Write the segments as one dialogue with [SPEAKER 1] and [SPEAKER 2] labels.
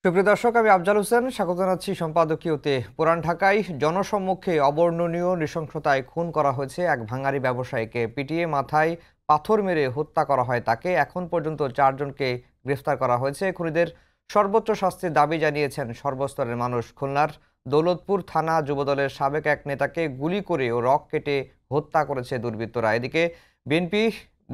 [SPEAKER 1] সুপ্রিয় দর্শক, আমি আফজাল হোসেন স্বাগত জানাচ্ছি সম্পাদকীয়তে। পুরান ঢাকায় জনসম্মুখে অবর্ণনীয় নৃশংসতায় খুন করা হয়েছে এক ভাঙারি ব্যবসায়ীকে। পিটিয়ে মাথায় পাথর মেরে হত্যা করা হয় তাকে। এখন পর্যন্ত 4 জনকে গ্রেফতার করা হয়েছে। খুনিদের সর্বোচ্চ শাস্তির দাবি জানিয়েছেন সর্বস্তরের মানুষ। খুলনার দৌলতপুর থানা যুবদলের সাবেক এক নেতাকে গুলি করে ও রক কেটে হত্যা করেছে দুর্বৃত্তরা। এদিকে বিএনপি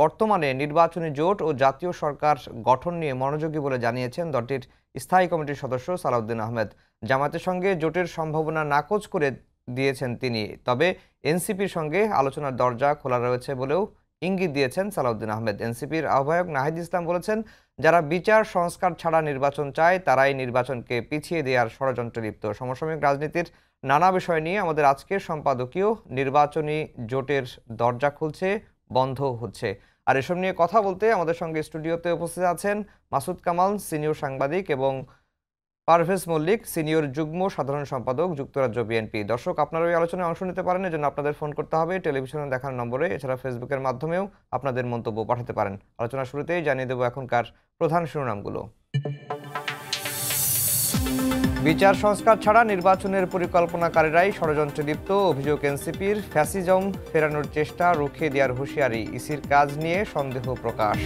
[SPEAKER 1] বর্তমানে নির্বাচনী জোট ও জাতীয় সরকার গঠন নিয়ে মনোযোগী বলে জানিয়েছেন দলটির স্থায়ী কমিটির সদস্য সালাউদ্দিন আহমেদ। জামায়াতের সঙ্গে জোটের সম্ভাবনা নাকচ করে দিয়েছেন তিনি। তবে এনসিপির সঙ্গে আলোচনার দরজা খোলা রয়েছে বলেও ইঙ্গিত দিয়েছেন সালাউদ্দিন আহমেদ। এনসিপির আহ্বায়ক নাহিদ ইসলাম বলেছেন, যারা বিচার সংস্কার ছাড়া নির্বাচন চায় তারাই নির্বাচনকে পিছিয়ে দেওয়ার ষড়যন্ত্রে লিপ্ত। সমসাময়িক রাজনীতির নানা বিষয় নিয়ে আমাদের আজকের সম্পাদকীয় নির্বাচনী জোটের দরজা খুলছে, বন্ধ হচ্ছে। আর এসব নিয়ে কথা বলতে আমাদের সঙ্গে স্টুডিওতে উপস্থিত আছেন মাসুদ কামাল, সিনিয়র সাংবাদিক, এবং পারভেজ মল্লিক, সিনিয়র যুগ্ম সাধারণ সম্পাদক, যুক্তরাজ্য বিএনপি। দর্শক, আপনারা ওই আলোচনায় অংশ নিতে পারেন, এজন্য আপনাদের ফোন করতে হবে টেলিভিশনে দেখার নম্বরে। এছাড়া ফেসবুকের মাধ্যমেও আপনাদের মন্তব্য পাঠাতে পারেন। আলোচনার শুরুতেই জানিয়ে দেব এখনকার প্রধান শিরোনামগুলো। বিচার সংস্কার ছাড়া নির্বাচনের পরিকল্পনাকারীরাই ষড়যন্ত্রে লিপ্ত, অভিযোগ এনসিপির। ফ্যাসিজম ফেরানোর চেষ্টা রুখে দেওয়ার হুঁশিয়ারি, ইসির কাজ নিয়ে সন্দেহ প্রকাশ।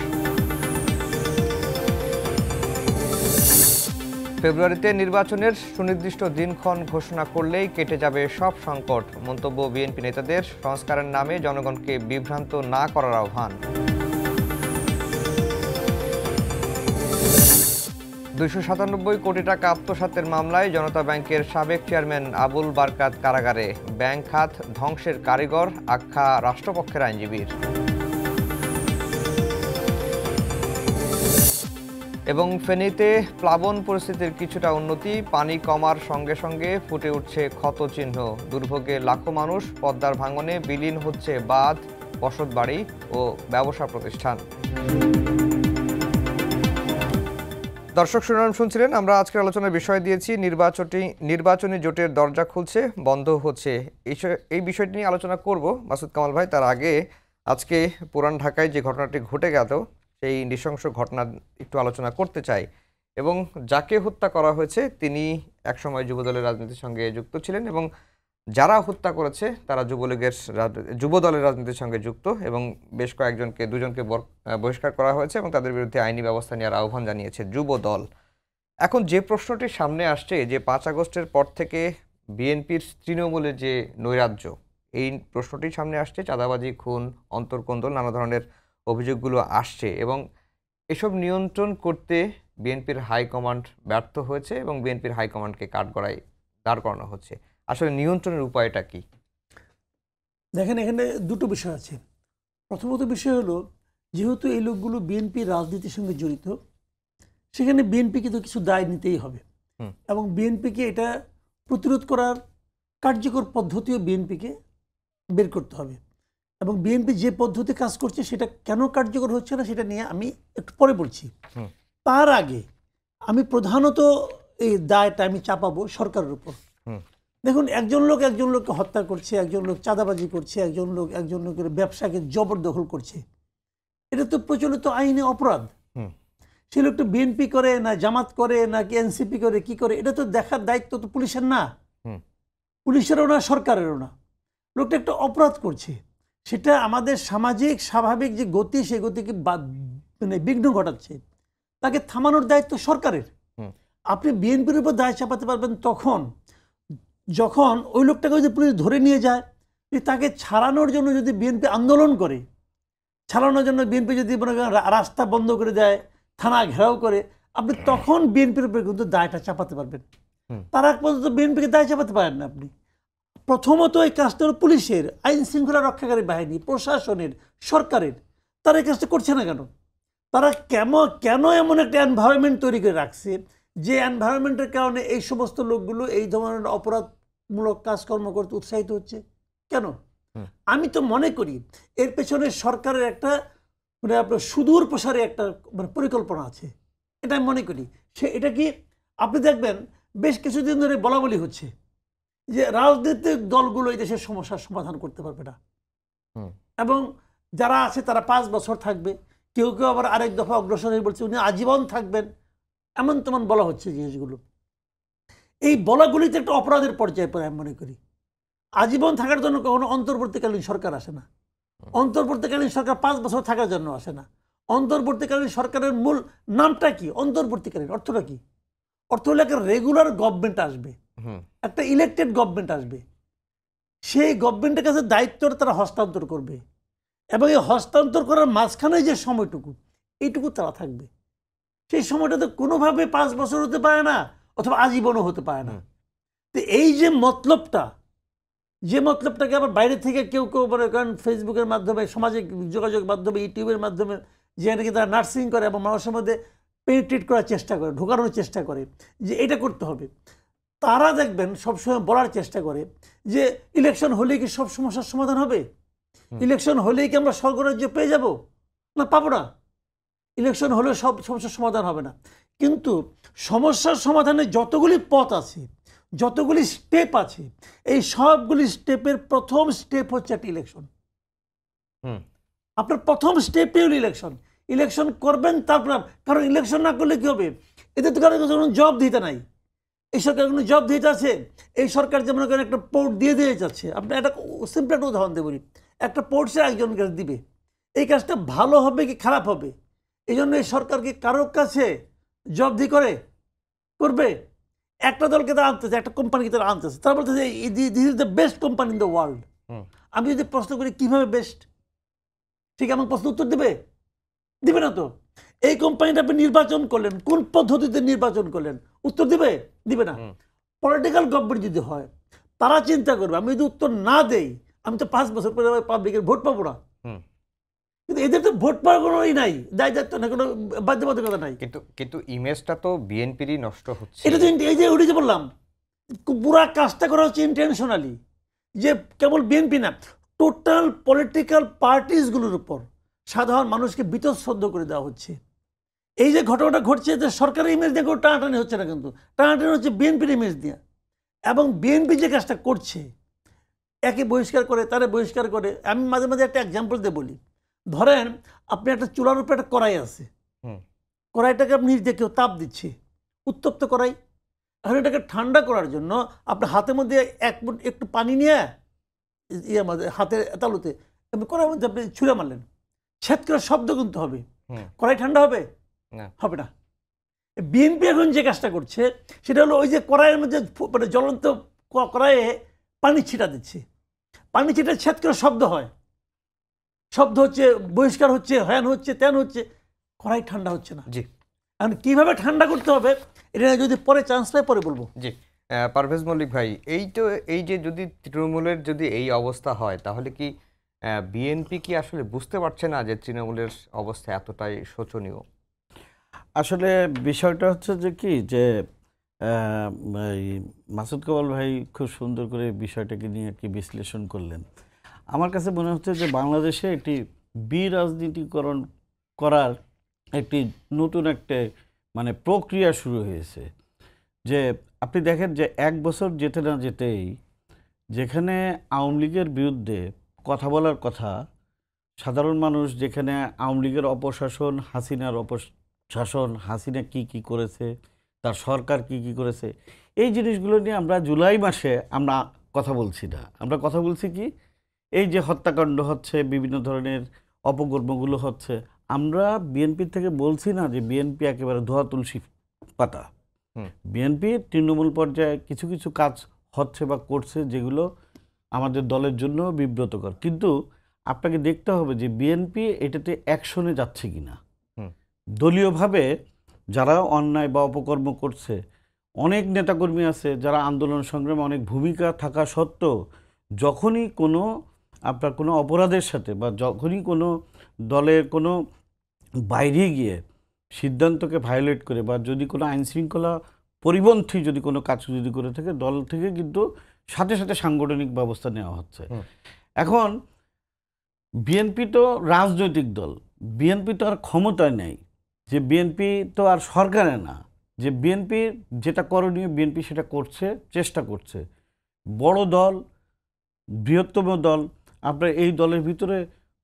[SPEAKER 1] ফেব্রুয়ারিতে নির্বাচনের সুনির্দিষ্ট দিনক্ষণ ঘোষণা করলেই কেটে যাবে সব সংকট, মন্তব্য বিএনপি নেতাদের। সংস্কারের নামে জনগণকে বিভ্রান্ত না করার আহ্বান। 297 কোটি টাকা আত্মসাতের মামলায় জনতা ব্যাংকের সাবেক চেয়ারম্যান আবুল বারকাত কারাগারে। ব্যাংক খাত ধ্বংসের কারিগর আখ্যা রাষ্ট্রপক্ষের আইনজীবীর। এবং ফেনীতে প্লাবন পরিস্থিতির কিছুটা উন্নতি, পানি কমার সঙ্গে সঙ্গে ফুটে উঠছে ক্ষতচিহ্ন। দুর্ভোগে লাখো মানুষ, পদ্মার ভাঙনে বিলীন হচ্ছে বাঁধ, বসতবাড়ি ও ব্যবসা প্রতিষ্ঠান। দর্শক, শিরোনাম শুনছিলেন। আমরা আজকের আলোচনার বিষয় দিয়েছি নির্বাচনী জোটের দরজা খুলছে, বন্ধ হচ্ছে। এই বিষয়টি নিয়ে আলোচনা করব মাসুদ কামাল ভাই। তার আগে আজকে পুরান ঢাকায় যে ঘটনাটি ঘটে গেল, সেই নৃশংস ঘটনা একটু আলোচনা করতে চাই। এবং যাকে হত্যা করা হয়েছে তিনি একসময় যুবদলের রাজনীতির সঙ্গে যুক্ত ছিলেন, এবং যারা হত্যা করেছে তারা যুবদলের রাজনীতির সঙ্গে যুক্ত, এবং বেশ কয়েকজনকে, 2 জনকে বহিষ্কার করা হয়েছে এবং তাদের বিরুদ্ধে আইনি ব্যবস্থা নেওয়ার আহ্বান জানিয়েছে যুবদল। এখন যে প্রশ্নটি সামনে আসছে, যে 5 আগস্টের পর থেকে বিএনপির তৃণমূলের যে নৈরাজ্য, এই প্রশ্নটি সামনে আসছে। চাঁদাবাজি, খুন, অন্তর্কোন্দল, নানা ধরনের অভিযোগগুলো আসছে, এবং এসব নিয়ন্ত্রণ করতে বিএনপির হাইকমান্ড ব্যর্থ হয়েছে এবং বিএনপির হাইকমান্ডকে কাঠগড়ায় দাঁড় করানো হচ্ছে। আসলে নিয়ন্ত্রণের উপায়টা কি?
[SPEAKER 2] দেখেন, এখানে দুটো বিষয় আছে। প্রথমত বিষয় হলো, যেহেতু এই লোকগুলো বিএনপির রাজনীতির সঙ্গে জড়িত, সেখানে বিএনপিকে তো কিছু দায় নিতেই হবে, এবং বিএনপিকে এটা প্রতিরোধ করার কার্যকর পদ্ধতিও বিএনপিকে বের করতে হবে। এবং বিএনপি যে পদ্ধতি কাজ করছে সেটা কেন কার্যকর হচ্ছে না সেটা নিয়ে আমি একটু পরে বলছি। তার আগে আমি প্রধানত এই দায়টা আমি চাপাবো সরকারের উপর। দেখুন, একজন লোককে হত্যা করছে, একজন লোক চাঁদাবাজি করছে, একজন লোকের ব্যবসাকে জবরদখল করছে, এটা তো প্রচলিত আইনে অপরাধ। সে লোকটা বিএনপি করে না জামাত করে নাকি এনসিপি করে, কি করে, এটা তো দেখার দায়িত্ব তো পুলিশের না, পুলিশেরও না, সরকারেরও না। লোকটা একটা অপরাধ করছে, সেটা আমাদের সামাজিক স্বাভাবিক যে গতি, সেই গতিকে মানে বিঘ্ন ঘটাচ্ছে। তাকে থামানোর দায়িত্ব সরকারের। আপনি বিএনপির উপর দায় চাপাতে পারবেন তখন যখন ওই লোকটাকে যদি পুলিশ ধরে নিয়ে যায়, তাকে ছাড়ানোর জন্য যদি বিএনপি আন্দোলন করে, ছাড়ানোর জন্য বিএনপি যদি মনে করেন রাস্তা বন্ধ করে দেয়, থানা ঘেরাও করে, আপনি তখন বিএনপির উপরে কিন্তু দায়টা চাপাতে পারবেন। তার আগ পর্যন্ত বিএনপিকে দায় চাপাতে পারেন না আপনি। প্রথমত এই কাজটা হলো পুলিশের, আইন শৃঙ্খলা রক্ষাকারী বাহিনী, প্রশাসনের, সরকারের। তারা এই কাজটা করছে না কেন? তারা কেন এমন একটা এনভায়রনমেন্ট তৈরি করে রাখছে যে এনভায়রনমেন্টের কারণে এই সমস্ত লোকগুলো এই ধরনের অপরাধমূলক কাজকর্ম করতে উৎসাহিত হচ্ছে কেন? আমি তো মনে করি এর পেছনে সরকারের একটা মানে আপনার সুদূর প্রসারী একটা মানে পরিকল্পনা আছে, এটা আমি মনে করি। এটা কি আপনি দেখবেন বেশ কিছুদিন ধরে বলা হচ্ছে যে রাজনৈতিক দলগুলো এই দেশের সমস্যার সমাধান করতে পারবে না, এবং যারা আছে তারা 5 বছর থাকবে, কেউ কেউ আবার আরেক দফা অগ্রসর হয়ে বলছে উনি আজীবন থাকবেন। এমন তেমন বলা হচ্ছে জিনিসগুলো। এই বলাগুলিতে একটা অপরাধের পর্যায়ে পড়ে আমি মনে করি। আজীবন থাকার জন্য কখনো অন্তর্বর্তীকালীন সরকার আসে না। অন্তর্বর্তীকালীন সরকার 5 বছর থাকার জন্য আসে না। অন্তর্বর্তীকালীন সরকারের মূল নামটা কি? অন্তর্বর্তীকালীন অর্থটা কি? অর্থ হলো একটা রেগুলার গভর্নমেন্ট আসবে, একটা ইলেকটেড গভর্নমেন্ট আসবে, সেই গভর্নমেন্টের কাছে দায়িত্বটা তারা হস্তান্তর করবে এবং এই হস্তান্তর করার মাঝখানে যে সময়টুকু, এইটুকু তারা থাকবে। সেই সময়টা তো কোনোভাবে 5 বছর হতে পারে না, অথবা আজীবনও হতে পারে না। তো এই যে মতলবটাকে আবার বাইরে থেকে কেউ কেউ মনে করেন ফেসবুকের মাধ্যমে, সামাজিক যোগাযোগ মাধ্যমে, ইউটিউবের মাধ্যমে যে নাকি তারা নার্সিং করে এবং মানুষের মধ্যে পেনিট্রেট করার চেষ্টা করে, ঢোকানোর চেষ্টা করে যে এটা করতে হবে। তারা দেখবেন সবসময় বলার চেষ্টা করে যে ইলেকশন হলেই কি সব সমস্যার সমাধান হবে? ইলেকশন হলেই কি আমরা স্বর্গরাজ্য পেয়ে যাব? না, পাবো না। ইলেকশন হলে সব সমস্যার সমাধান হবে না। কিন্তু সমস্যার সমাধানে যতগুলি পথ আছে, যতগুলি স্টেপ আছে, এই সবগুলি স্টেপের প্রথম স্টেপ হচ্ছে একটা ইলেকশন। আপনার প্রথম স্টেপই হলো ইলেকশন। ইলেকশন করবেন তারপর, কারণ ইলেকশন না করলে কি হবে? এদের তো কারো কোনো জব দিতে নাই। এই সরকার কোনো জব দিতে আছে? এই সরকার যেমন একটা পোর্ট দিয়ে যাচ্ছে। আপনি একটা সিম্পল একটা উদাহরণ দিয়ে বলি, একটা পোর্ট সে একজনের কাছে দিবে, এই কাজটা ভালো হবে কি খারাপ হবে, এই জন্য এই সরকার কি কারোর কাছে জব দি করবে? একটা দলকে তারা আনতেছে, একটা কোম্পানিকে তারা আনতেছে, তারা বলতেছে this is the best company in the world. আমি যদি প্রশ্ন করি কিভাবে বেস্ট, ঠিক আমার প্রশ্ন উত্তর দিবে না তো। এই কোম্পানিটা আপনি নির্বাচন করলেন, কোন পদ্ধতিতে নির্বাচন করলেন, উত্তর দিবে না। পলিটিক্যাল গভর্নমেন্ট যদি হয়, তারা চিন্তা করবে আমি যদি উত্তর না দেই, আমি তো 5 বছর পরে পাবলিকের ভোট পাবো না। কিন্তু এদের তো ভোট পাওয়ার কোনোই নাই, দায়িত্ব না, কোনো বাধ্যবাধকতা নাই।
[SPEAKER 1] কিন্তু ইমেজটা তো বিএনপিরই নষ্ট হচ্ছে।
[SPEAKER 2] এটা তো এই যে উঠে যে বললাম, পুরা কাজটা করা হচ্ছে ইন্টেনশনালি, যে কেবল বিএনপি না, টোটাল পলিটিক্যাল পার্টিসগুলোর উপর সাধারণ মানুষকে বীতশ্রদ্ধ করে দেওয়া হচ্ছে। এই যে ঘটনাটা ঘটছে, যে সরকারের ইমেজ দিয়ে টানাটানি হচ্ছে না, কিন্তু টানাটানি হচ্ছে বিএনপির ইমেজ দিয়ে। এবং বিএনপি যে কাজটা করছে, একে বহিষ্কার করে তারে বহিষ্কার করে। আমি মাঝে মাঝে একটা এক্সাম্পল দিয়ে বলি, ধরেন আপনি একটা চুলার উপরে একটা কড়াই আছে, কড়াইটাকে আপনি নিজে কেউ তাপ দিচ্ছে, উত্তপ্ত কড়াই। এখন এটাকে ঠান্ডা করার জন্য আপনার হাতের মধ্যে একটু পানি নিয়ে হাতের তালুতে কড়াইয়ের মধ্যে আপনি ছুঁড়ে মারলেন, ছেদ করে শব্দ কিন্তু হবে, কড়াই ঠান্ডা হবে? হবে না। বিএনপি এখন যে কাজটা করছে সেটা হলো ওই যে কড়াইয়ের মধ্যে মানে জ্বলন্ত কড়াইয়ে পানি ছিটা দিচ্ছে, পানি ছিটা ছেদ করে শব্দ হয়, শব্দ হচ্ছে, বহিষ্কার হচ্ছে, হ্যান হচ্ছে, ত্যান হচ্ছে, কড়াই ঠান্ডা হচ্ছে না।
[SPEAKER 1] জি,
[SPEAKER 2] এখন কিভাবে ঠান্ডা করতে হবে এটা যদি পরে চান্স পাই পরে বলবো।
[SPEAKER 1] জি, পারভেজ মল্লিক ভাই, এই যে যদি তৃণমূলের যদি এই অবস্থা হয়, তাহলে কি বিএনপি কি আসলে বুঝতে পারছে না যে তৃণমূলের অবস্থা এতটাই শোচনীয়?
[SPEAKER 3] আসলে বিষয়টা হচ্ছে যে কি, যে এই মাসুদ কামাল ভাই খুব সুন্দর করে বিষয়টাকে নিয়ে কি বিশ্লেষণ করলেন। আমার কাছে মনে হচ্ছে যে বাংলাদেশে একটি বিরাজনীতিকরণ করার একটি নতুন একটা মানে প্রক্রিয়া শুরু হয়েছে। যে আপনি দেখেন যে 1 বছর যেতে না যেতেই যেখানে আওয়ামী লীগের বিরুদ্ধে কথা বলার কথা, সাধারণ মানুষ যেখানে আওয়ামী লীগের অপশাসন, হাসিনার অপশাসন, হাসিনা কি করেছে, তার সরকার কি করেছে, এই জিনিসগুলো নিয়ে আমরা জুলাই মাসে আমরা কথা বলছি না। আমরা কথা বলছি কি, এই যে হত্যাকাণ্ড হচ্ছে, বিভিন্ন ধরনের অপকর্মগুলো হচ্ছে, আমরা বিএনপি থেকে বলছি না যে বিএনপি একেবারে ধোয়া তুলসী পাতা। বিএনপি তৃণমূল পর্যায়ে কিছু কিছু কাজ হচ্ছে বা করছে যেগুলো আমাদের দলের জন্য বিব্রতকর, কিন্তু আপনাকে দেখতে হবে যে বিএনপি এটাতে অ্যাকশনে যাচ্ছে কিনা। দলীয়ভাবে যারা অন্যায় বা অপকর্ম করছে, অনেক নেতাকর্মী আছে যারা আন্দোলন সংগ্রামে অনেক ভূমিকা থাকা সত্ত্বেও যখনই কোনো আপনার কোনো অপরাধের সাথে বা যখনই কোনো দলের কোনো বাইরে গিয়ে সিদ্ধান্তকে ভায়োলেট করে বা যদি কোনো আইনশৃঙ্খলা পরিপন্থী যদি কোনো কাজ যদি করে থাকে, দল থেকে কিন্তু সাথে সাথে সাংগঠনিক ব্যবস্থা নেওয়া হচ্ছে। এখন বিএনপি তো রাজনৈতিক দল, বিএনপি তো আর ক্ষমতায় নেই, যে বিএনপি তো আর সরকারে না, যে বিএনপি যেটা করণীয় বিএনপি সেটা করছে, চেষ্টা করছে। বড় দল, বৃহত্তম দল, আপনার এই দলের ভিতরে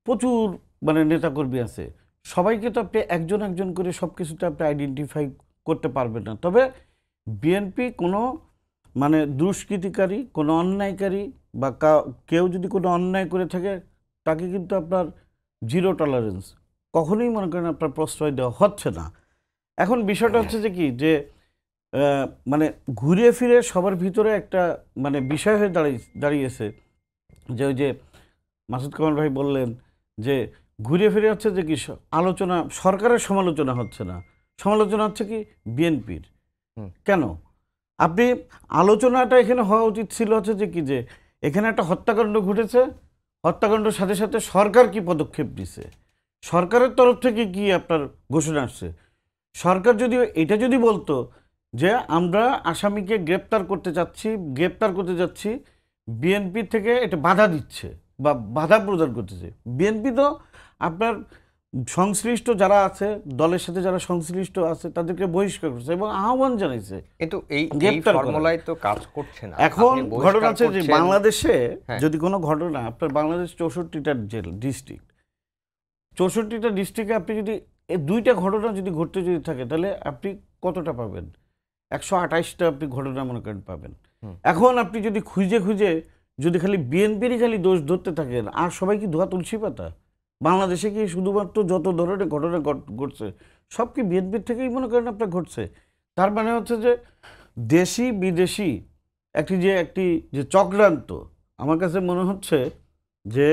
[SPEAKER 3] প্রচুর মানে নেতাকর্মী আছে, সবাইকে তো আপনি একজন একজন করে সব কিছুতে আপনি আইডেন্টিফাই করতে পারবে না। তবে বিএনপি কোনো মানে দুষ্কৃতিকারী, কোনো অন্যায়কারী বা কেউ যদি কোনো অন্যায় করে থাকে তাকে কিন্তু আপনার জিরো টলারেন্স, কখনোই মনে করেন আপনার প্রশ্রয় দেওয়া হচ্ছে না। এখন বিষয়টা হচ্ছে যে কি যে মানে ঘুরে ফিরে সবার ভিতরে একটা মানে বিষয় হয়ে দাঁড়িয়েছে যে ওই যে মাসুদ কামাল ভাই বললেন যে ঘুরে ফিরে হচ্ছে যে কি আলোচনা, সরকারের সমালোচনা হচ্ছে না, সমালোচনা হচ্ছে কি বিএনপির। কেন? আপনি আলোচনাটা এখানে হওয়া উচিত ছিল হচ্ছে যে কি যে এখানে একটা হত্যাকাণ্ড ঘটেছে, হত্যাকাণ্ডের সাথে সাথে সরকার কি পদক্ষেপ নিছে, সরকারের তরফ থেকে কি আপনার ঘোষণা আসছে। সরকার যদি এটা যদি বলতো যে আমরা আসামিকে গ্রেপ্তার করতে যাচ্ছি, বিএনপি থেকে এটা বাধা দিচ্ছে বা বাধা প্রদান করতেছে, বিএনপি তো আপনার সংশ্লিষ্ট যারা আছে, দলের সাথে যারা সংশ্লিষ্ট আছে তাদেরকে বহিষ্কার করছে এবং আহ্বান জানাইছে।
[SPEAKER 1] কিন্তু এই
[SPEAKER 3] গ্রেপ্তার করা।
[SPEAKER 1] ফর্মুলায় তো কাজ করছে না।
[SPEAKER 3] এখন
[SPEAKER 1] আপনি বহিষ্কার
[SPEAKER 3] ঘটনা হচ্ছে যে
[SPEAKER 1] করছেন।
[SPEAKER 3] বাংলাদেশে
[SPEAKER 1] হ্যাঁ।
[SPEAKER 3] যদি কোনো ঘটনা আপনার বাংলাদেশ 64টা জেল ডিস্ট্রিক্ট, 64টা ডিস্ট্রিক্টে আপনি যদি এই 2টা ঘটনা যদি ঘটতে যদি থাকে তাহলে আপনি কতটা পাবেন? 128টা আপনি ঘটনা মনে করেন পাবেন। এখন আপনি যদি খুঁজে যদি খালি বিএনপিরই খালি দোষ ধরতে থাকেন, আর সবাই কি ধোয়া তুলসী পাতা? বাংলাদেশে কি শুধুমাত্র যত ধরনের ঘটনা ঘটছে সব কি বিএনপির থেকেই মনে করেন আপনার ঘটছে? তার মানে হচ্ছে যে দেশি বিদেশি একটি যে চক্রান্ত, আমার কাছে মনে হচ্ছে যে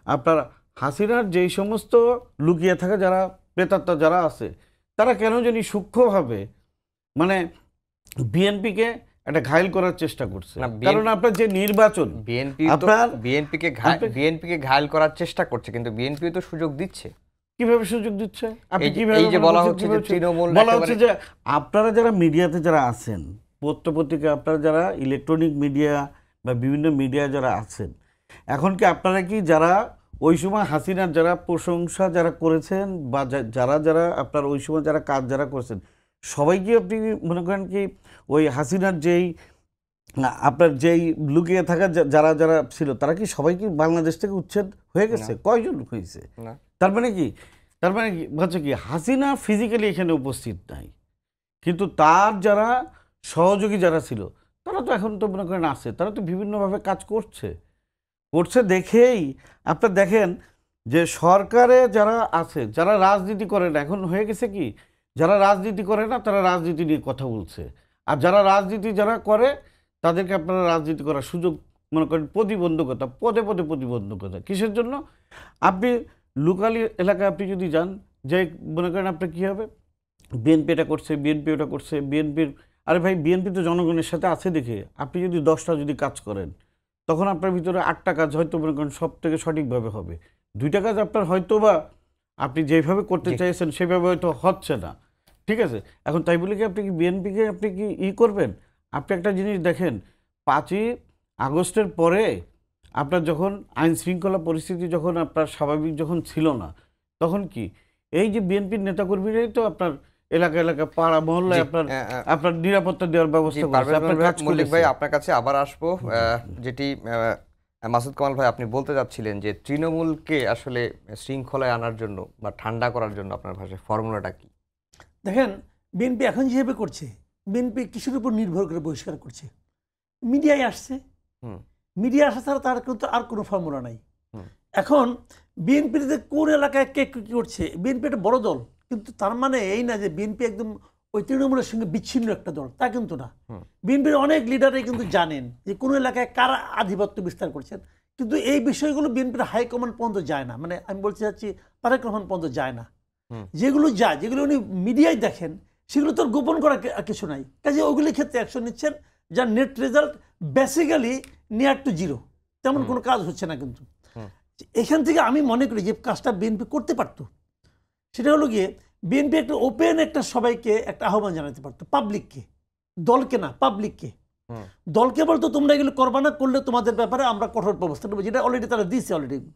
[SPEAKER 3] আপনার হাসিনার যেই সমস্ত লুকিয়ে থাকা যারা প্রেতাত্মা যারা আছে তারা কেন জানি সূক্ষ্মভাবে মানে বিএনপিকে একটা ঘায়েল করার চেষ্টা করছে। কারণ আপনার যে নির্বাচন,
[SPEAKER 1] বিএনপিকে ঘায়েল করার চেষ্টা করছে, কিন্তু বিএনপি তো সুযোগ দিচ্ছে।
[SPEAKER 3] কিভাবে সুযোগ দিচ্ছে? আপনি কিভাবে
[SPEAKER 1] এই যে বলা হচ্ছে যে তৃণমূল,
[SPEAKER 3] বলা হচ্ছে যে আপনারা যারা মিডিয়াতে যারা আছেন, পত্রপত্রিকা, আপনারা যারা ইলেকট্রনিক মিডিয়া বা বিভিন্ন মিডিয়া যারা আছেন, এখন কি আপনারা কি যারা ওই সময় হাসিনার যারা প্রশংসা যারা করেছেন বা যারা আপনার ওই সময় যারা কাজ যারা করেছেন সবাই কি আপনি মনে করেন কি ওই হাসিনার যেই আপনার যেই লুকিয়ে থাকা যারা ছিল তারা কি সবাই কি বাংলাদেশ থেকে উচ্ছেদ হয়ে গেছে? কয়জন হয়েছে? তার মানে কি হচ্ছে কি হাসিনা ফিজিক্যালি এখানে উপস্থিত নাই, কিন্তু তার যারা সহযোগী যারা ছিল তারা তো এখন তো মনে করেন আছে, তারা তো বিভিন্নভাবে কাজ করছে দেখেই আপনার দেখেন যে সরকারে যারা আছে, যারা রাজনীতি করে না, এখন হয়ে গেছে কি যারা রাজনীতি করে না তারা রাজনীতি নিয়ে কথা বলছে, আর যারা রাজনীতি যারা করে তাদেরকে আপনারা রাজনীতি করার সুযোগ মনে করেন প্রতিবন্ধকতা, পদে প্রতিবন্ধকতা। কিসের জন্য? আপনি লোকাল এলাকায় আপনি যদি যান, যে মনে করেন আপনার কী হবে, বিএনপি এটা করছে, বিএনপি ওটা করছে, বিএনপির, আরে ভাই বিএনপি তো জনগণের সাথে আছে দেখে আপনি যদি 10টা যদি কাজ করেন তখন আপনার ভিতরে 8টা কাজ হয়তো মনে করেন সব থেকে সঠিকভাবে হবে, 2টা কাজ আপনার হয়তো বা আপনি যেভাবে করতে চাইছেন সেভাবে হয়তো হচ্ছে না, ঠিক আছে? এখন তাই বলে কি আপনি কি বিএনপিকে আপনি কি করবেন? আপনি একটা জিনিস দেখেন, 5ই আগস্টের পরে আপনার যখন আইন শৃঙ্খলা পরিস্থিতি যখন আপনার স্বাভাবিক যখন ছিল না, তখন কি এই যে বিএনপির নেতাকর্মীরাই তো আপনার এলাকা পাড়া মহল্লায় আপনার নিরাপত্তা দেওয়ার ব্যবস্থা করছে।
[SPEAKER 1] মল্লিক ভাই, আপনার কাছে আবার আসবো, যেটি মাসুদ কামাল ভাই আপনি বলতে যাচ্ছিলেন যে তৃণমূলকে আসলে শৃঙ্খলায় আনার জন্য বা ঠান্ডা করার জন্য আপনার ভাষায় ফর্মুলাটা কি?
[SPEAKER 2] দেখেন, বিএনপি এখন যেভাবে করছে, বিএনপি কিসের উপর নির্ভর করে বহিষ্কার করছে? মিডিয়ায় আসছে, মিডিয়া আসা ছাড়া তার কিন্তু আর কোনো ফর্মুলা নাই। এখন বিএনপিতে কোন এলাকায় কে কী করছে, বিএনপি একটা বড় দল, কিন্তু তার মানে এই না যে বিএনপি একদম ওই তৃণমূলের সঙ্গে বিচ্ছিন্ন একটা দল, তা কিন্তু না। বিএনপির অনেক লিডারই কিন্তু জানেন যে কোনো এলাকায় কারা আধিপত্য বিস্তার করছেন, কিন্তু এই বিষয়গুলো বিএনপির হাইকমান্ড পর্যন্ত যায় না, মানে আমি বলতে চাচ্ছি তারেক রহমান পর্যন্ত যায় না। যেগুলো যায়, যেগুলো উনি মিডিয়ায় দেখেন, সেগুলো তো গোপন করা কিছু নাই, কাজে ওগুলির ক্ষেত্রে অ্যাকশন নিচ্ছেন, যার net result basically near to zero, তেমন কোনো কাজ হচ্ছে না। কিন্তু এখান থেকে আমি মনে করি যে কাজটা বিএনপি করতে পারতো, সেটা হলো গিয়ে বিএনপি একটা ওপেন একটা সবাইকে একটা আহ্বান জানাতে পারতো, পাবলিককে, দলকে না, পাবলিককে। দলকে বলতো তোমরা এগুলো করবা না, করলে তোমাদের ব্যাপারে আমরা কঠোর ব্যবস্থা নেবো, যেটা অলরেডি তারা দিচ্ছে অলরেডি।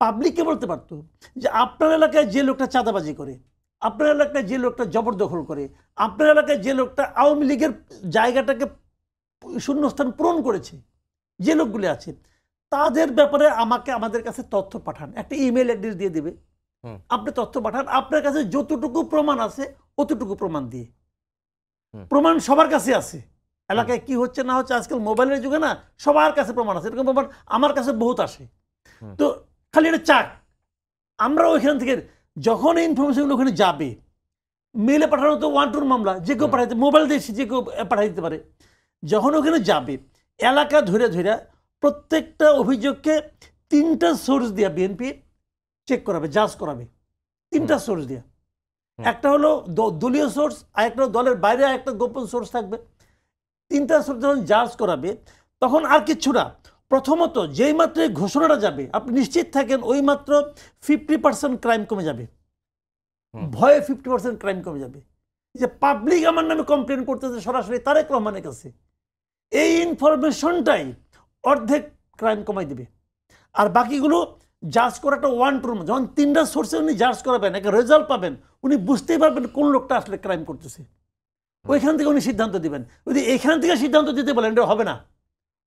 [SPEAKER 2] পাবলিককে বলতে পারতো যে আপনার এলাকায় যে লোকটা চাঁদাবাজি করে, আপনার এলাকায় যে লোকটা জবরদখল করে, আপনার এলাকায় যে লোকটা আওয়ামী লীগের জায়গাটাকে শূন্যস্থান পূরণ করেছে, যে লোকগুলি আছে তাদের ব্যাপারে আমাদের কাছে তথ্য পাঠান, একটা ইমেল অ্যাড্রেস দিয়ে দেবে, আপনি তথ্য পাঠান, আপনার কাছে যতটুকু প্রমাণ আছে অতটুকু প্রমাণ দিয়ে প্রমাণ সবার কাছে আছে, এলাকায় কি হচ্ছে না হচ্ছে আজকাল মোবাইলের যুগে না সবার কাছে প্রমাণ আছে, এরকম প্রমাণ আমার কাছে বহুত আসে। তো খালি এটা চাক, আমরা ওইখান থেকে যখন এই ইনফরমেশনগুলো ওখানে যাবে, মেলে পাঠানো তো 1 2 মামলা, যে কেউ পাঠাইতে, মোবাইল দিয়ে যে কেউ পাঠাই দিতে পারে। যখন ওখানে যাবে এলাকা ধরে ধরে প্রত্যেকটা অভিযোগকে 3টা সোর্স দিয়া বিএনপি চেক করাবে, জাজ করাবে। 3টা সোর্স দিয়া, একটা হলো দলীয় সোর্স, আর একটা দলের বাইরে একটা গোপন সোর্স থাকবে। 3টা সোর্স যখন জাজ করাবে তখন আর কিচ্ছু না, প্রথমত যেই মাত্র এই ঘোষণাটা যাবে আপনি নিশ্চিত থাকেন ওই মাত্র 50% ক্রাইম কমে যাবে, ভয়ে 50% ক্রাইম কমে যাবে। যে পাবলিক আমার নামে কমপ্লেন করতেছে সরাসরি তারেক রহমানের কাছে, এই ইনফরমেশনটাই অর্ধেক ক্রাইম কমাই দিবে। আর বাকিগুলো জাজ করাটা 1 2, যখন 3টা সোর্সে উনি জাজ করাবেন, একটা রেজাল্ট পাবেন, উনি বুঝতেই পারবেন কোন লোকটা আসলে ক্রাইম করতেছে। ওইখান থেকে উনি সিদ্ধান্ত দিবেন। যদি এখান থেকে সিদ্ধান্ত দিতে বলেন এটা হবে না,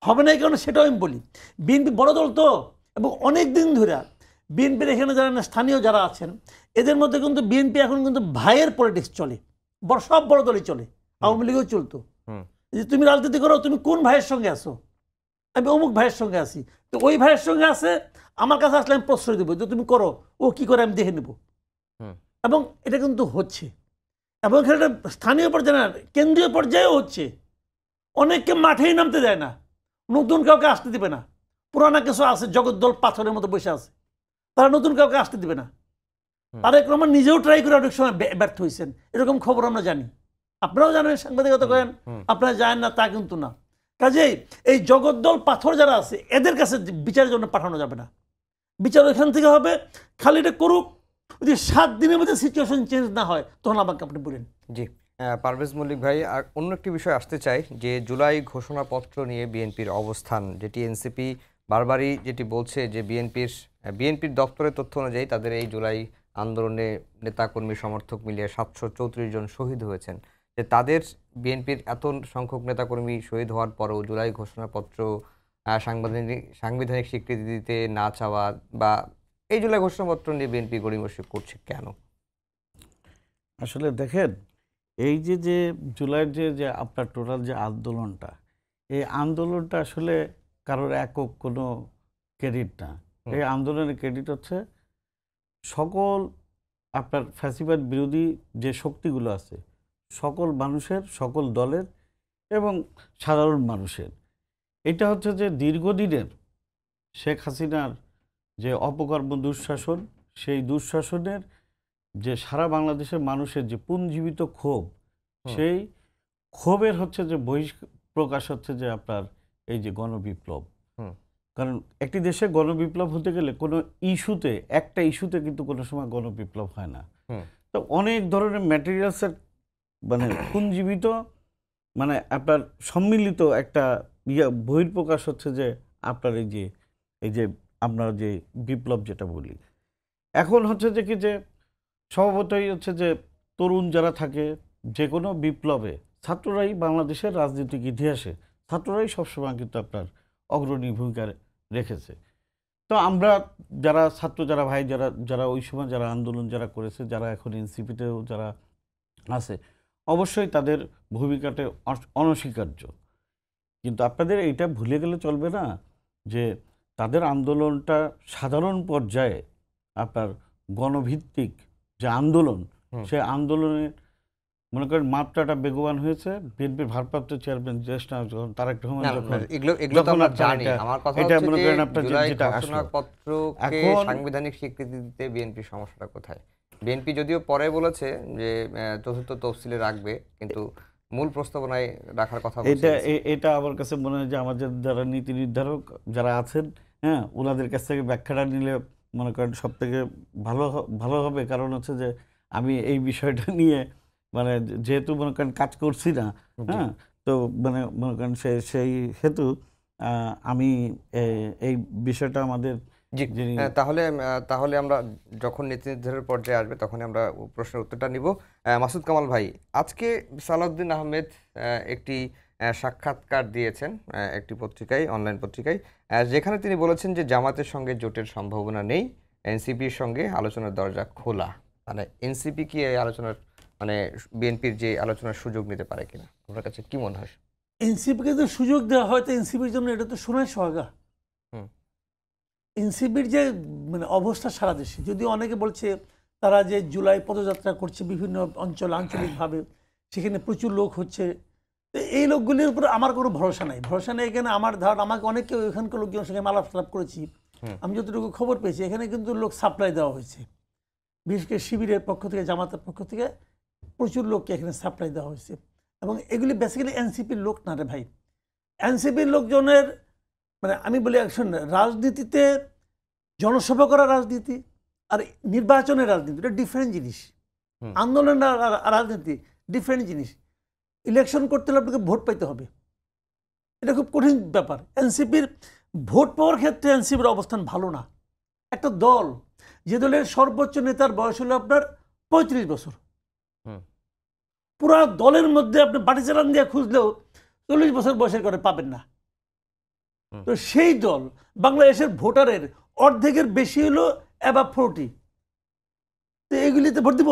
[SPEAKER 2] হবে না এই কারণে সেটাও আমি বলি, বিএনপি বড় দল তো, এবং অনেক দিন ধরে বিএনপির এখানে যারা স্থানীয় যারা আছেন এদের মধ্যে কিন্তু বিএনপি এখন কিন্তু ভাইয়ের পলিটিক্স চলে, সব বড় দলই চলে, আওয়ামী লীগও চলতো। যে তুমি রাজনীতি করো, তুমি কোন ভাইয়ের সঙ্গে আসো, আমি অমুক ভাইয়ের সঙ্গে আসি, তো ওই ভাইয়ের সঙ্গে আছে আমার কাছে আসলে আমি প্রশ্রয় দেবো যে তুমি করো, ও কি করে আমি দেখে নেব। এবং এটা কিন্তু হচ্ছে, এবং এখানে স্থানীয় পর্যায়ে না কেন্দ্রীয় পর্যায়েও হচ্ছে। অনেককে মাঠেই নামতে দেয় না, নতুন কাউকে আসতে দিবে না, পুরানা কিছু আছে জগদ্দল পাথরের মতো বসে আছে, তারা নতুন কাউকে আসতে দিবে না। তারেক রহমান নিজেও ট্রাই করে অনেক সময় ব্যর্থ হয়েছেন, এরকম খবর আমরা জানি, আপনারাও জানেন, সাংবাদিকতা করেন, আপনারা জানেন না তা কিন্তু না। কাজেই এই জগদ্দল পাথর যারা আছে এদের কাছে বিচারের জন্য পাঠানো যাবে না, বিচার ওইখান থেকে হবে। খালি এটা করুক, যদি 7 দিনের মধ্যে সিচুয়েশন চেঞ্জ না হয় তখন আমাকে আপনি বলেন।
[SPEAKER 1] জি, পারভেজ মল্লিক ভাই, আর অন্য একটি বিষয় আসতে চাই যে জুলাই ঘোষণাপত্র নিয়ে বিএনপির অবস্থান, যেটি এনসিপি বারবারই যেটি বলছে যে বিএনপির দপ্তরের তথ্য অনুযায়ী তাদের এই জুলাই আন্দোলনে নেতাকর্মী সমর্থক মিলিয়ে 734 জন শহীদ হয়েছেন, যে তাদের বিএনপির এত সংখ্যক নেতাকর্মী শহীদ হওয়ার পরেও জুলাই ঘোষণাপত্র সাংবিধানিক স্বীকৃতি দিতে না চাওয়া বা এই জুলাই ঘোষণাপত্র নিয়ে বিএনপি গড়িমসি করছে কেন?
[SPEAKER 3] আসলে দেখেন, এই যে জুলাইয়ের যে আপনার টোটাল যে আন্দোলনটা, এই আন্দোলনটা আসলে কারোর একক কোনো ক্রেডিট না। এই আন্দোলনের ক্রেডিট হচ্ছে সকল আপনার ফ্যাসিবাদ বিরোধী যে শক্তিগুলো আছে সকল মানুষের, সকল দলের এবং সাধারণ মানুষের। এটা হচ্ছে যে দীর্ঘদিনের শেখ হাসিনার যে অপকর্ম দুঃশাসন, সেই দুঃশাসনের যে সারা বাংলাদেশের মানুষের যে পুঞ্জীবিত ক্ষোভ, সেই ক্ষোভের হচ্ছে যে বহিঃপ্রকাশ হচ্ছে যে আপনার এই যে গণবিপ্লব। কারণ একটি দেশে গণবিপ্লব হতে গেলে কোনো ইস্যুতে, একটা ইস্যুতে কিন্তু কোনো সময় গণবিপ্লব হয় না। তো অনেক ধরনের ম্যাটেরিয়ালসের মানে পুঞ্জীবিত মানে আপনার সম্মিলিত একটা বহিঃপ্রকাশ হচ্ছে যে আপনার এই যে আমরা যে বিপ্লব যেটা বলি। এখন হচ্ছে যে কি যে স্বভাবতই হচ্ছে যে তরুণ যারা থাকে যে কোনো বিপ্লবে, ছাত্ররাই বাংলাদেশের রাজনৈতিক ইতিহাসে ছাত্ররাই সবসময় কিন্তু আপনার অগ্রণী ভূমিকা রেখেছে। তো আমরা যারা ছাত্র, যারা ভাই, যারা ওই সময় যারা আন্দোলন যারা করেছে, যারা এখন এনসিপিতেও যারা আছে, অবশ্যই তাদের ভূমিকাটা অনস্বীকার্য। কিন্তু আপনাদের এইটা ভুলে গেলে চলবে না যে তাদের আন্দোলনটা সাধারণ পর্যায়ে আপনার গণভিত্তিক যে আন্দোলন, সে আন্দোলনের মনে করেন মাত্রাটা বেগবান হয়েছে বিএনপির ভারপ্রাপ্ত চেয়ারম্যান জ্যেষ্ঠ যখন তারেক রহমান
[SPEAKER 1] সাংবিধানিক স্বীকৃতি দিতে বিএনপির সমস্যাটা কোথায়? বিএনপি যদিও পরে বলেছে যে চতুর্থ তফসিলে রাখবে, কিন্তু মূল প্রস্তাবনায় রাখার কথা বলছে।
[SPEAKER 3] এটা আমার কাছে মনে হয় যে আমাদের যারা নীতি নির্ধারক যারা আছেন, হ্যাঁ, ওনাদের কাছ থেকে ব্যাখ্যাটা নিলে মনে করেন সব থেকে ভালো হবে। কারণ হচ্ছে যে আমি এই বিষয়টা নিয়ে মানে যেহেতু মনে করেন কাজ করছি না, হ্যাঁ, তো মানে মনে করেন সেই হেতু আমি এই বিষয়টা আমাদের
[SPEAKER 1] তাহলে আমরা যখন নীতি নির্ধারণের পর্যায়ে আসবে তখনই আমরা প্রশ্নের উত্তরটা নিব। মাসুদ কামাল ভাই, আজকে সালাউদ্দিন আহমেদ একটি সাক্ষাৎকার দিয়েছেন একটি পত্রিকায়, অনলাইন পত্রিকায়, যেখানে তিনি বলেছেন যে জামাতের সঙ্গে জোটের সম্ভাবনা নেই, এনসিপির সঙ্গে আলোচনার দরজা খোলা। মানে এনসিপি কি এই আলোচনার মানে বিএনপির যে আলোচনার সুযোগ নিতে পারে কিনা, আপনার কাছে কি মনে হয়?
[SPEAKER 2] এনসিপিকে যে সুযোগ দেওয়া হয় তো এনসিপির জন্য এটা তো সোনার সোহাগা।
[SPEAKER 1] হুম।
[SPEAKER 2] এনসিপির যে মানে অবস্থা সারা দেশে, যদিও অনেকে বলছে তারা যে জুলাই পদযাত্রা করছে বিভিন্ন অঞ্চল আঞ্চলিকভাবে, সেখানে প্রচুর লোক হচ্ছে, তো এই লোকগুলির উপর আমার কোনো ভরসা নাই। ভরসা নেই এখানে আমার ধারণা, আমাকে অনেকে ওইখানকার লোকজনের সঙ্গে আলাপ করেছি, আমি যতটুকু খবর পেয়েছি এখানে কিন্তু লোক সাপ্লাই দেওয়া হয়েছে, বিশেষ করে শিবিরের পক্ষ থেকে, জামাতের পক্ষ থেকে প্রচুর লোককে এখানে সাপ্লাই দেওয়া হয়েছে। এবং এগুলি বেসিক্যালি এনসিপির লোক না রে ভাই। এনসিপির লোকজনের মানে আমি বলি একশন, রাজনীতিতে জনসভা করা রাজনীতি আর নির্বাচনের রাজনীতি এটা ডিফারেন্ট জিনিস। আন্দোলন আর রাজনীতি ডিফারেন্ট জিনিস। ইলেকশন করতে হলে আপনাকে ভোট পাইতে হবে, এটা খুব কঠিন ব্যাপার। এনসিপির ভোট পাওয়ার ক্ষেত্রে এনসিপির অবস্থান ভালো না। একটা দল, যে দলের সর্বোচ্চ নেতার বয়স হলো আপনার 35 বছর, পুরা দলের মধ্যে আপনি বাটি চালান দিয়ে খুঁজলেও 40 বছর বয়সের করে পাবেন না। তো সেই দল বাংলাদেশের ভোটারের অর্ধেকের বেশি হলো অ্যাবাভ 40, তো এগুলিতে ভোট দিব?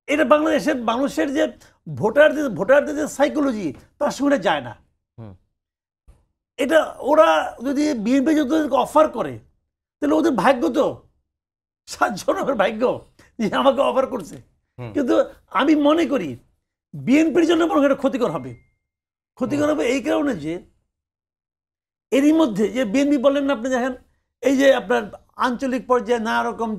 [SPEAKER 2] এটা বাংলাদেশের মানুষের যে ভোটারদের যে সাইকোলজি তার সঙ্গে যায় না। এটা ওরা যদি বিএনপি যদি অফার করে তাহলে ওদের ভাগ্য তো 7 জনের ভাগ্য যে আমাকে অফার করছে। কিন্তু আমি মনে করি বিএনপির জন্য মনে হয় ক্ষতিকর হবে। ক্ষতিকর হবে এই কারণে যে এরই মধ্যে যে বিএনপি বলেন না আপনি দেখেন, এই যে আপনার আঞ্চলিক পর্যায়ে নানা রকম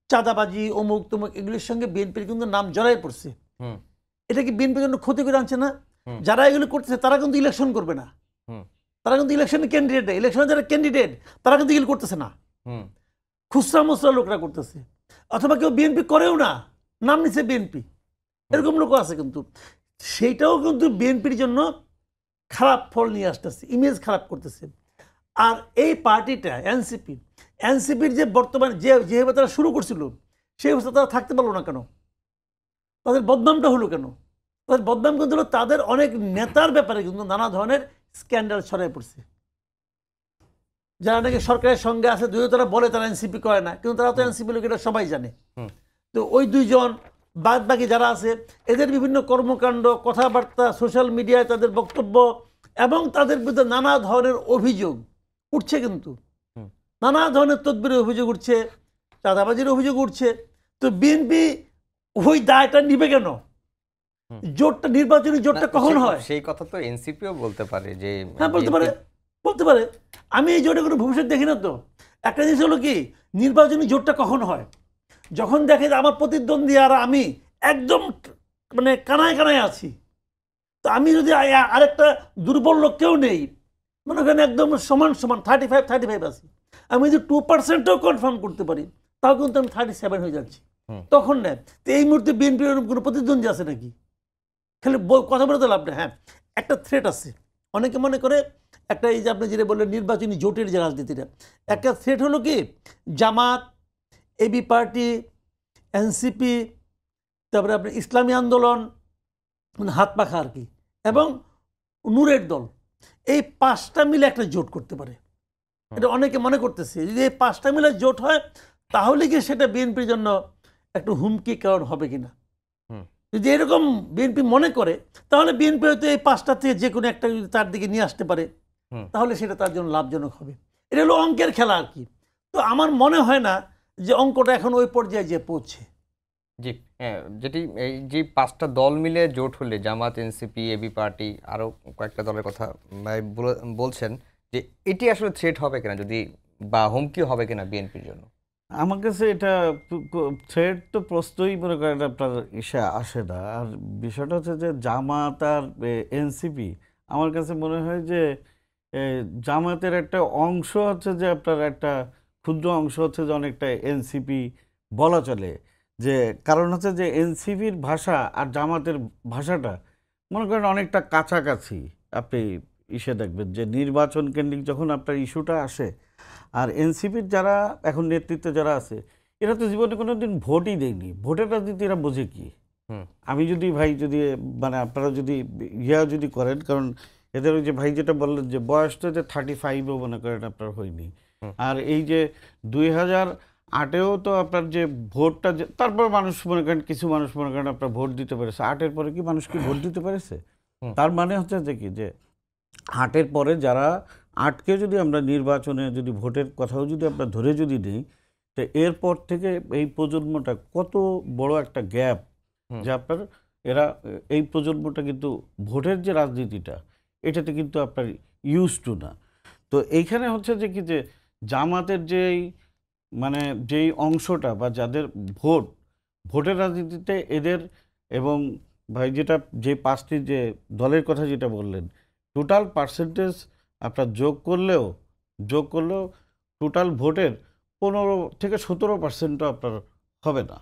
[SPEAKER 2] চাঁদাবাজি অমুক তমুক এগুলির সঙ্গে বিএনপির কিন্তু নাম জড়াই পড়ছে। এটা কি বিএনপির জন্য ক্ষতি করে আনছে না? যারা এগুলো করতেছে তারা কিন্তু ইলেকশন করবে না, তারা কিন্তু ইলেকশনে ক্যান্ডিডেট, ইলেকশনে যারা ক্যান্ডিডেট তারা কিন্তু এগুলো করতেছে না, খুচরা মুচরা লোকরা করতেছে, অথবা কেউ বিএনপি করেও না, নাম নিচ্ছে বিএনপি, এরকম লোক আছে। কিন্তু সেইটাও কিন্তু বিএনপির জন্য খারাপ ফল নিয়ে আসতেছে, ইমেজ খারাপ করতেছে। আর এই পার্টিটা এনসিপির যে বর্তমানে যেভাবে তারা শুরু করছিল সেই অবস্থা তারা থাকতে পারলো না কেন? তাদের বদনামটা হলো কেন? তাদের বদনাম কিন্তু হলো তাদের অনেক নেতার ব্যাপারে কিন্তু নানা ধরনের স্ক্যান্ডাল ছড়ায় পড়ছে। যারা নাকি সরকারের সঙ্গে আছে, যদিও তারা বলে তারা এনসিপি করে না, কিন্তু তারা তো এনসিপি লোক, এটা সবাই জানে। তো ওই দুইজন বাদ বাকি যারা আছে এদের বিভিন্ন কর্মকাণ্ড, কথাবার্তা, সোশ্যাল মিডিয়ায় তাদের বক্তব্য এবং তাদের বিরুদ্ধে নানা ধরনের অভিযোগ উঠছে, কিন্তু নানা ধরনের তদবিরের অভিযোগ উঠছে, চাঁদাবাজির অভিযোগ উঠছে। তো বিএনপি ওই দায়টা নিবে কেন? জোটটা, নির্বাচনী জোটটা কখন হয়?
[SPEAKER 1] সেই কথা তো এনসিপিও বলতে পারে যে,
[SPEAKER 2] হ্যাঁ বলতে পারে। আমি এই জোটে কোনো ভবিষ্যৎ দেখি না। তো একটা জিনিস হলো কি, নির্বাচনী জোটটা কখন হয়? যখন দেখে যে আমার প্রতিদ্বন্দ্বী আর আমি একদম মানে কানায় কানায় আছি, তো আমি যদি আরেকটা দুর্বল লোক কেউ নেই, মনে করেন একদম সমান 35 আছি, আমি যদি 2%ও কনফার্ম করতে পারি তাও কিন্তু আমি 37 হয়ে যাচ্ছি, তখন নেয়। তো এই মুহূর্তে বিএনপির কোনো প্রতিদ্বন্দ্বী আছে নাকি? খালি কথা বলে তো লাভ নেই। হ্যাঁ, একটা থ্রেট আছে। অনেকে মনে করে একটা, এই যে আপনি যেটা বললেন নির্বাচনী জোটের যে রাজনীতিটা, একটা থ্রেট হলো কি জামাত, এবি পার্টি, এনসিপি, তারপরে আপনার ইসলামী আন্দোলন, মানে হাত পাখা আর কি, এবং নূরের দল, এই 5টা মিলে একটা জোট করতে পারে। এটা অনেকে মনে করতেছে যদি এই 5টা মিলে জোট হয় তাহলে কি সেটা বিএনপির জন্য একটা হুমকি কারণ হবে কিনা। যদি এরকম বিএনপি মনে করে তাহলে বিএনপি হয়তো এই 5টা থেকে যে কোনো একটা যদি তার দিকে নিয়ে আসতে পারে তাহলে সেটা তার জন্য লাভজনক হবে। এটা হলো অঙ্কের খেলা আর কি। তো আমার মনে হয় না যে অঙ্কটা এখন ওই পর্যায়ে যে পৌঁছে।
[SPEAKER 1] জি, হ্যাঁ, যেটি এই যে 5টা দল মিলে জোট হলে, জামাত, এনসিপি, এবি পার্টি, আরো কয়েকটা দলের কথা বলছেন, যে এটি আসলে থ্রেট হবে কিনা, যদি বা হুমকি হবে কিনা বিএনপির জন্য?
[SPEAKER 3] আমার কাছে এটা থ্রেড তো প্রশ্নই মনে করেন আপনার আসে না। আর বিষয়টা হচ্ছে যে জামাত আর এনসিপি, আমার কাছে মনে হয় যে জামাতের একটা অংশ হচ্ছে যে আপনার একটা ক্ষুদ্র অংশ হচ্ছে যে অনেকটা এনসিপি বলা চলে। যে কারণ হচ্ছে যে এনসিপির ভাষা আর জামাতের ভাষাটা মনে করেন অনেকটা কাছাকাছি। আপনি দেখবেন যে নির্বাচন কেন্দ্রিক যখন আপনার ইস্যুটা আসে, আর এনসিপির যারা এখন নেতৃত্বে যারা আছে এরা তো জীবনে কোনো দিন ভোটই দেয়নি। ভোটের রাজনীতি এরা বোঝে কি? আমি যদি ভাই যদি মানে আপনারা যদি যদি করেন, কারণ এদের ওই যে ভাই যেটা বললেন যে বয়স তো যে 35ও মনে করেন আপনার হয়নি। আর এই যে আটেও তো আপনার যে ভোটটা তারপর মানুষ মনে করেন, কিছু মানুষ মনে করেন আপনার ভোট দিতে পেরেছে, আটের পরে কি মানুষ কি ভোট দিতে পেরেছে? তার মানে হচ্ছে যে কি, যে আটের পরে যারা আটকে যদি আমরা নির্বাচনে যদি ভোটের কথাও যদি আমরা ধরে যদি নিই, তো এরপর থেকে এই প্রজন্মটা কত বড় একটা গ্যাপ, যে আপনার এরা এই প্রজন্মটা কিন্তু ভোটের যে রাজনীতিটা এটাতে কিন্তু আপনার ইউজ টু না। তো এইখানে হচ্ছে যে কি, যে জামাতের যেই মানে যেই অংশটা বা যাদের ভোটের রাজনীতিতে এদের, এবং ভাই যেটা যে পাঁচটি যে দলের কথা যেটা বললেন, টোটাল পার্সেন্টেজ আপনার যোগ করলেও টোটাল ভোটের 15 থেকে 17% আপনার হবে না।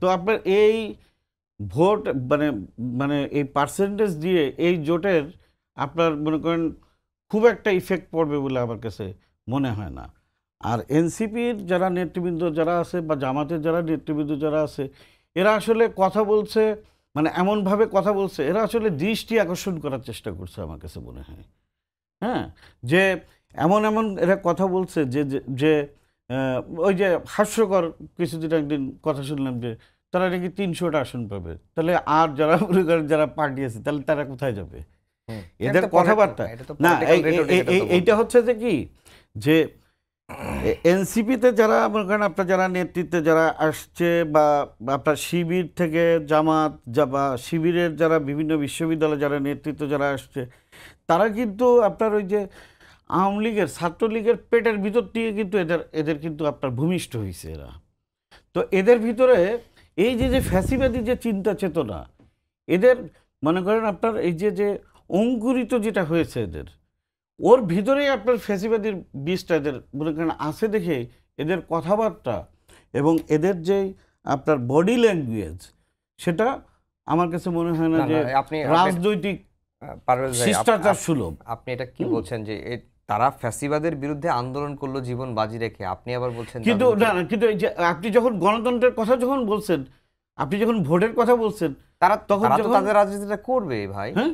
[SPEAKER 3] তো আপনার এই ভোট মানে মানে এই পার্সেন্টেজ দিয়ে এই জোটের আপনার মনে করেন খুব একটা ইফেক্ট পড়বে বলে আমার কাছে মনে হয় না। আর এনসিপির যারা নেতৃবৃন্দ যারা আছে বা জামাতের যারা নেতৃবৃন্দ যারা আছে, এরা আসলে কথা বলছে, মানে এমনভাবে কথা বলছে, এরা আসলে দৃষ্টি আকর্ষণ করার চেষ্টা করছে আমার কাছে মনে হয়। হ্যাঁ, যে এমন এরা কথা বলছে যে যে ওই যে হাস্যকর কিছুদিন একদিন কথা শুনলাম যে তারা নাকি 300টা আসন পাবে, তাহলে আর যারা যারা পার্টি আছে তাহলে তারা কোথায় যাবে? এদের কথাবার্তা না, এইটা হচ্ছে যে কি, যে এনসিপিতে যারা মনে করেন আপনার যারা নেতৃত্বে যারা আসছে, বা আপনার শিবির থেকে জামাত বা শিবিরের যারা বিভিন্ন বিশ্ববিদ্যালয়ে যারা নেতৃত্ব যারা আসছে, তারা কিন্তু আপনার ওই যে আওয়ামী লীগের ছাত্রলীগের পেটের ভিতর দিয়ে কিন্তু এদের কিন্তু আপনার ভূমিষ্ঠ হয়েছে এরা। তো এদের ভিতরে এই যে ফ্যাসিবাদী যে চিন্তা চেতনা এদের মনে করেন আপনার এই যে অঙ্কুরিত যেটা হয়েছে এদের, ওর ভিতরেই আপনার ফ্যাসিবাদীর বীজটা এদের মনে করেন আছে দেখে এদের কথাবার্তা এবং এদের যেই আপনার বডি ল্যাঙ্গুয়েজ, সেটা আমার কাছে মনে হয় না যে রাজনৈতিক শিষ্টাচার সুলভ।
[SPEAKER 1] আপনি এটা কি বলছেন যে তারা ফ্যাসিবাদের বিরুদ্ধে আন্দোলন করলো জীবন বাজি রেখে, আপনি আবার বলছেন
[SPEAKER 3] কিন্তু না, কিন্তু এই যে আপনি যখন গণতন্ত্রের কথা যখন বলছেন, আপনি যখন ভোটের কথা বলছেন,
[SPEAKER 1] তারা তখন তাদের রাজনীতিটা করবে ভাই।
[SPEAKER 3] হ্যাঁ,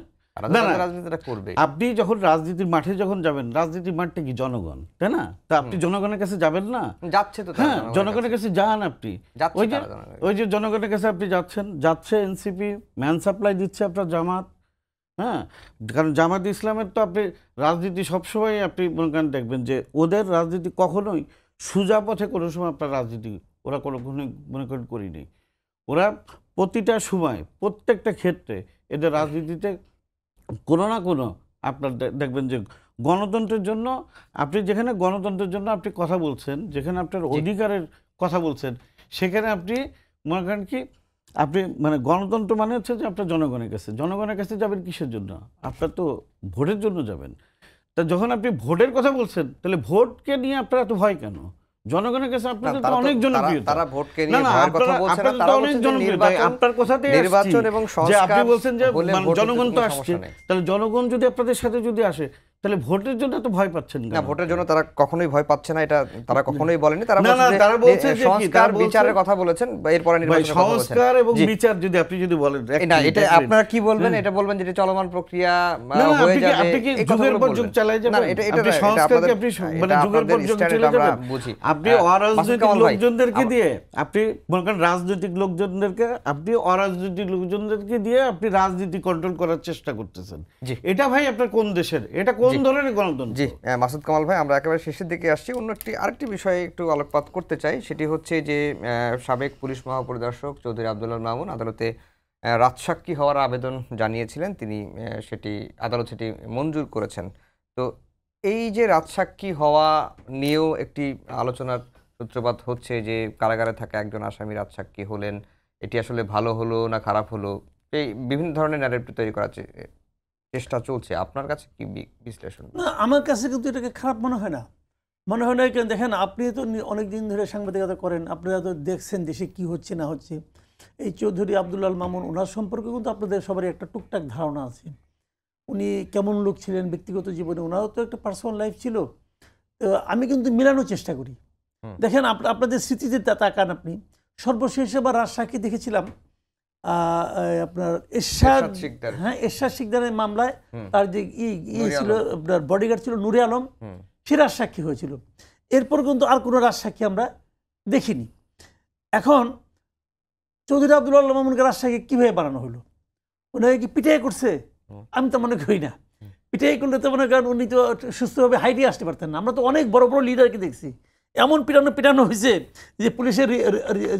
[SPEAKER 1] রাজনীতিটা করবে।
[SPEAKER 3] আপনি যখন রাজনীতির মাঠে যখন যাবেন, রাজনীতির মাঠটা কি জনগণ, তাই না? তা আপনি জনগণের কাছে যাবেন না?
[SPEAKER 1] যাচ্ছে তো,
[SPEAKER 3] হ্যাঁ, জনগণের কাছে যান আপনি। ওই যে জনগণের কাছে আপনি যাচ্ছে এনসিপি, ম্যান সাপ্লাই দিচ্ছে আপনার জামাত। হ্যাঁ, কারণ জামাত ইসলামের তো আপনি রাজনীতি সবসময় আপনি মনে করেন দেখবেন যে ওদের রাজনীতি কখনোই সোজা পথে কোনো সময় আপনার রাজনীতি ওরা কোনোদিনই মনে করেন করিনি। ওরা প্রতিটা সময় প্রত্যেকটা ক্ষেত্রে এদের রাজনীতিতে কোনো না কোনো আপনার দেখবেন যে গণতন্ত্রের জন্য আপনি যেখানে গণতন্ত্রের জন্য আপনি কথা বলছেন, যেখানে আপনার অধিকারের কথা বলছেন, সেখানে আপনি মনে করেন কি আপনি মানে গণতন্ত্র মানে হচ্ছে যে আপনার জনগণের কাছে যাবেন কিসের জন্য? আপনার তো ভোটের জন্য যাবেন। তা যখন আপনি ভোটের কথা বলছেন, তাহলে ভোটকে নিয়ে আপনার এত ভয় কেন? জনগণের কাছে আপনাদের তো অনেক জনপ্রিয়তা।
[SPEAKER 1] তারা ভোটকে নিয়ে ভয়ের কথা বলছে না, তারা
[SPEAKER 3] অনেক জনপ্রিয়তা। আপনার কথাতে
[SPEAKER 1] নির্বাচন এবং
[SPEAKER 3] যে আপনি বলছেন যে জনগণ তো আসছে, তাহলে জনগণ যদি আপনাদের সাথে যদি আসে, তাহলে ভোটের জন্য তো ভয় পাচ্ছেন
[SPEAKER 1] না? ভোটের জন্য তারা কখনোই ভয় পাচ্ছে না, এটা তারা কখনোই বলেনি। তারা বলছে যে সংস্কার বিচারের কথা বলেছেন, এরপরে নির্বাচনের কথা বলেছেন।
[SPEAKER 3] সংস্কার এবং বিচার যদি আপনি যদি বলেন,
[SPEAKER 1] না এটা আপনারা কি বলবেন? এটা বলবেন যে চলমান প্রক্রিয়া হয়ে যাবে,
[SPEAKER 3] আপনি কি যুগের পর যুগ চালায় যাবেন? না, এটা সংস্কারকে আপনি মানে যুগের পর যুগ চালিয়ে যাবেন। আপনি অরাজনৈতিক লোকজনদেরকে দিয়ে, আপনি মনে করেন রাজনৈতিক লোকজনদেরকে, আপনি অরাজনৈতিক লোকজনদেরকে দিয়ে আপনি রাজনীতি কন্ট্রোল করার চেষ্টা করতেছেন। এটা ভাই আপনার কোন দেশের, এটা কোন ধরনের গণতন্ত্র?
[SPEAKER 1] জি মাসুদ কামাল ভাই, আমরা একেবারে শেষের দিকে আসছি। আরেকটি বিষয়ে একটু আলোকপাত করতে চাই, সেটি হচ্ছে যে সাবেক পুলিশ মহাপরিদর্শক চৌধুরী আব্দুল মামুন আদালতে রাজসাক্ষী হওয়ার আবেদন জানিয়েছিলেন, তিনি আদালত সেটি মঞ্জুর করেছেন। তো এই যে রাজসাক্ষী হওয়া নিয়েও একটি আলোচনার সূত্রপাত হচ্ছে যে কারাগারে থাকা একজন আসামি রাজসাক্ষী হলেন, এটি আসলে ভালো হলো না খারাপ হলো, এই বিভিন্ন ধরনের ন্যারেটিভ তৈরি করার চেষ্টা চলছে। আপনার কাছে কি বিশ্লেষণ?
[SPEAKER 2] না, আমার কাছে কিন্তু এটাকে খারাপ মনে হয় না। কেন দেখেন, আপনি তো অনেক দিন ধরে সাংবাদিকতা করেন, আপনারা তো দেখছেন দেশে কি হচ্ছে না হচ্ছে। এই চৌধুরী আব্দুল মামুন, ওনার সম্পর্কে কিন্তু আপনাদের সবারই একটা টুকটাক ধারণা আছে। উনি কেমন লোক ছিলেন ব্যক্তিগত জীবনে, ওনারও তো একটা পার্সোনাল লাইফ ছিল। আমি কিন্তু মেলানোর চেষ্টা করি। দেখেন আপনাদের স্মৃতিতে তাকান, আপনি সর্বশেষ এবার রাজশাহী দেখেছিলাম আপনার এরশাদ শিকদারের মামলায় তার যে ছিল আপনার বডিগার্ড ছিল নূরে আলম, সে রাজসাক্ষী হয়েছিল। এরপর কিন্তু আর কোনো রাজসাক্ষী আমরা দেখিনি। এখন চৌধুরী আব্দুল মামুনকে রাজশাহীকে কিভাবে বানানো হলো? ওনাকে কি পিটাই করছে? আমি তো মনে করি না। পিটাই করলে তো মনে করেন উনি তো সুস্থভাবে হাইটে আসতে পারতেন না। আমরা তো অনেক বড় বড় লিডারকে দেখছি এমন পিটানো হয়েছে যে পুলিশের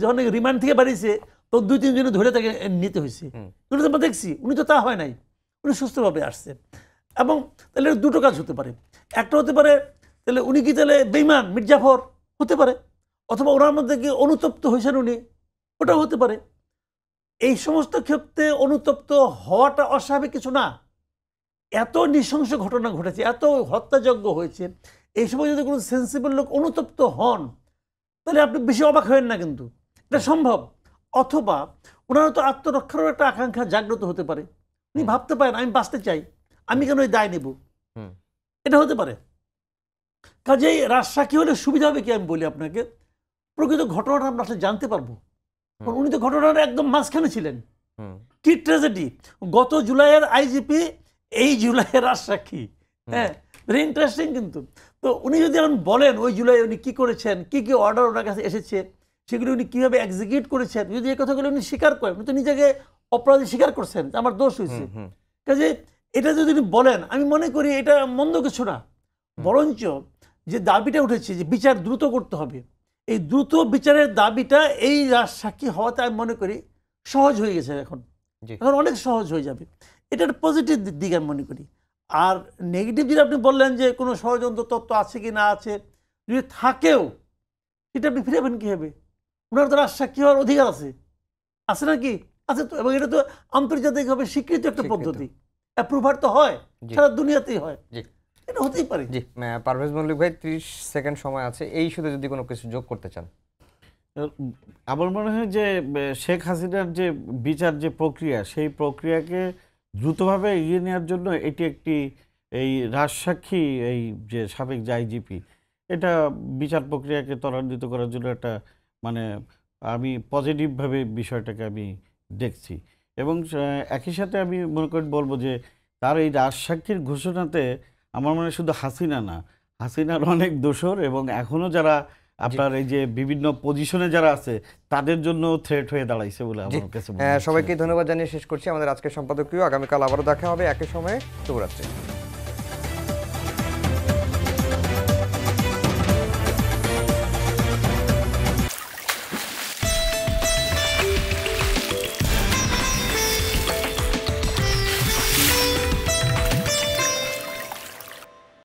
[SPEAKER 2] যখন রিমান্ড থেকে বাড়িয়েছে তো 2-3 জনে ধরে তাকে নিতে হয়েছে। উনি তো আমরা দেখছি, উনি তো তা হয় নাই, উনি সুস্থভাবে আসছে। এবং তাহলে দুটো কাজ হতে পারে। একটা হতে পারে তাহলে উনি কি তাহলে বেঈমান মির্জাফর হতে পারে, অথবা ওনার মধ্যে কি অনুতপ্ত হয়েছেন উনি, ওটাও হতে পারে। এই সমস্ত ক্ষেত্রে অনুতপ্ত হওয়াটা অস্বাভাবিক কিছু না। এত নৃশংস ঘটনা ঘটেছে, এত হত্যাযজ্ঞ হয়েছে, এই সময় যদি কোনো সেন্সিবল লোক অনুতপ্ত হন তাহলে আপনি বেশি অবাক হবেন না, কিন্তু এটা সম্ভব। অথবা ওনারা তো আত্মরক্ষারও একটা আকাঙ্ক্ষা জাগ্রত হতে পারে, উনি ভাবতে পারেন আমি বাঁচতে চাই, আমি কেন এই দায় নেব, এটা হতে পারে। কাজেই রাজসাক্ষী হলে সুবিধা হবে কি আমি বলি আপনাকে, প্রকৃত ঘটনাটা আমরা আসলে জানতে পারবো। কারণ উনি তো ঘটনার একদম মাঝখানে ছিলেন। কি ট্র্যাজেডি, গত জুলাইয়ের আইজিপি এই জুলাইয়ের রাজসাক্ষী। হ্যাঁ, ভেরি ইন্টারেস্টিং। কিন্তু তো উনি যদি এখন বলেন ওই জুলাই উনি কি করেছেন, কি কি অর্ডার ওনার কাছে এসেছে, সেগুলো উনি কীভাবে এক্সিকিউট করেছেন, যদি এই কথাগুলো উনি স্বীকার করেন, উনি তো নিজেকে অপরাধী স্বীকার করছেন যে আমার দোষ হয়েছে। কাজে এটা যদি উনি বলেন, আমি মনে করি এটা মন্দ কিছু না। বরঞ্চ যে দাবিটা উঠেছে যে বিচার দ্রুত করতে হবে, এই দ্রুত বিচারের দাবিটা এই রাজসাক্ষী হওয়াতে আমি মনে করি সহজ হয়ে গেছে। এখন অনেক সহজ হয়ে যাবে। এটা একটা পজিটিভ দিক আমি মনে করি। আর নেগেটিভ যেটা আপনি বললেন যে কোনো ষড়যন্ত্র তত্ত্ব আছে কি না আছে, যদি থাকেও সেটা আপনি ফিরাবেন কীভাবে? ওনার তো রাজসাক্ষী হওয়ার অধিকার আছে নাকি? আছে তো। এবং এটা তো আন্তর্জাতিকভাবে স্বীকৃত একটা পদ্ধতি, অ্যাপ্রুভার তো হয়, সারা দুনিয়াতেই হয়, এটা হতেই পারে।
[SPEAKER 1] জি, পারভেজ মল্লিক ভাই 30 সেকেন্ড সময় আছে, এই ইস্যুতে যদি কোনো কিছু যোগ করতে চান।
[SPEAKER 3] আমার মনে হয় যে শেখ হাসিনার যে বিচার যে প্রক্রিয়া, সেই প্রক্রিয়াকে দ্রুতভাবে এগিয়ে নেওয়ার জন্য এটি একটি এই রাজসাক্ষী, এই যে সাবেক যে আইজিপি, এটা বিচার প্রক্রিয়াকে ত্বরান্বিত করার জন্য একটা মানে আমি পজিটিভভাবে বিষয়টাকে আমি দেখছি। এবং একই সাথে আমি মনে করি বলবো যে তার এই রাজসাক্ষীর ঘোষণাতে আমার মনে হয় শুধু হাসিনা না, হাসিনার অনেক দোসর এবং এখনও যারা আপনার এই যে বিভিন্ন পজিশনে যারা আছে তাদের জন্য থ্রেট হয়ে দাঁড়াইছে বলে আমার কাছে মনে হয়।
[SPEAKER 1] সবাইকে ধন্যবাদ জানিয়ে শেষ করছি আমাদের আজকের সম্পাদকীয়। আগামীকাল আবারও দেখা হবে একই সময়ে। শুভরাত্রি।